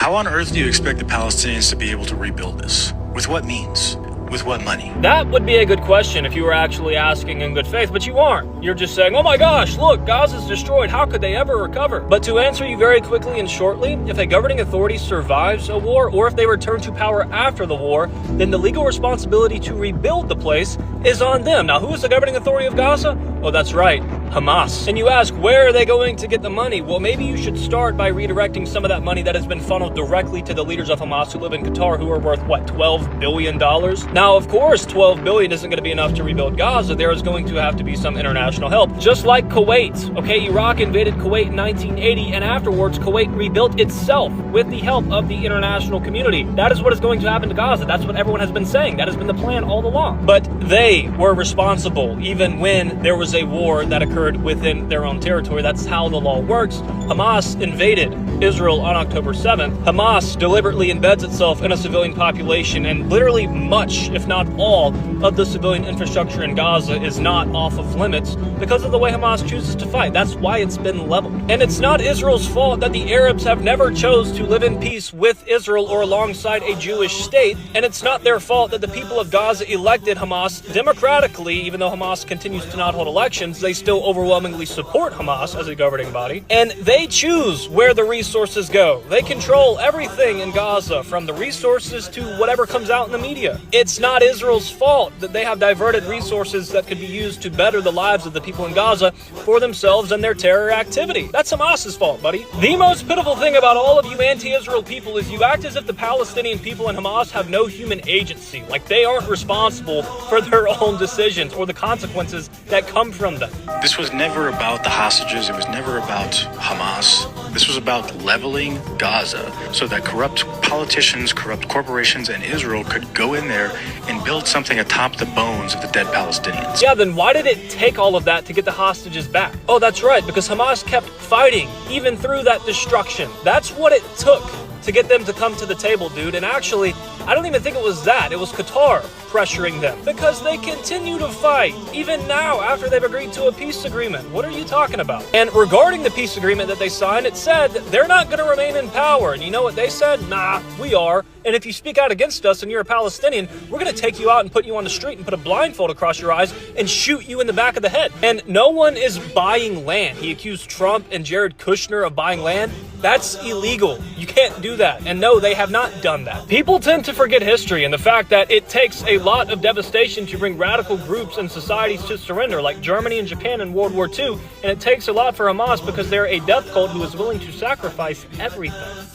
How on earth do you expect the Palestinians to be able to rebuild this? With what means? With what money? That would be a good question if you were actually asking in good faith, but you aren't. You're just saying, oh my gosh, look, Gaza's destroyed. How could they ever recover? But to answer you very quickly and shortly, if a governing authority survives a war, or if they return to power after the war, then the legal responsibility to rebuild the place is on them. Now, who is the governing authority of Gaza? Oh, that's right, Hamas. And you ask, where are they going to get the money? Well, maybe you should start by redirecting some of that money that has been funneled directly to the leaders of Hamas who live in Qatar, who are worth, what, $12 billion? Now, of course, $12 billion isn't going to be enough to rebuild Gaza. There is going to have to be some international help. Just like Kuwait. Okay, Iraq invaded Kuwait in 1980, and afterwards, Kuwait rebuilt itself with the help of the international community. That is what is going to happen to Gaza. That's what everyone has been saying. That has been the plan all along. But they were responsible, even when there was a war that occurred within their own territory. That's how the law works. Hamas invaded Israel on October 7th. Hamas deliberately embeds itself in a civilian population, and literally much, if not all, of the civilian infrastructure in Gaza is not off of limits because of the way Hamas chooses to fight. That's why it's been leveled. And it's not Israel's fault that the Arabs have never chose to live in peace with Israel or alongside a Jewish state. And it's not their fault that the people of Gaza elected Hamas democratically. Even though Hamas continues to not hold elections, they still overwhelmingly support Hamas as a governing body. And they choose where the resources go. They control everything in Gaza, from the resources to whatever comes out in the media. It's not Israel's fault that they have diverted resources that could be used to better the lives of the people in Gaza for themselves and their terror activity. That's Hamas's fault, buddy. The most pitiful thing about all of you anti-Israel people is you act as if the Palestinian people and Hamas have no human agency, like they aren't responsible for their own decisions or the consequences that come from them. This was never about the hostages. It was never about Hamas. This was about leveling Gaza so that corrupt politicians, corrupt corporations, and Israel could go in there and build something atop the bones of the dead Palestinians. Yeah, then why did it take all of that to get the hostages back? Oh, that's right, because Hamas kept fighting even through that destruction. That's what it took to get them to come to the table, dude. And actually, I don't even think it was that. It was Qatar pressuring them because they continue to fight even now after they've agreed to a peace agreement. What are you talking about? And regarding the peace agreement that they signed, it said they're not going to remain in power. And you know what they said? Nah, we are. And if you speak out against us and you're a Palestinian, we're going to take you out and put you on the street and put a blindfold across your eyes and shoot you in the back of the head. And no one is buying land. He accused Trump and Jared Kushner of buying land. That's illegal. You can't do that. And no, they have not done that. People tend to forget history and the fact that it takes a lot of devastation to bring radical groups and societies to surrender, like Germany and Japan in World War II. And it takes a lot for Hamas because they're a death cult who is willing to sacrifice everything.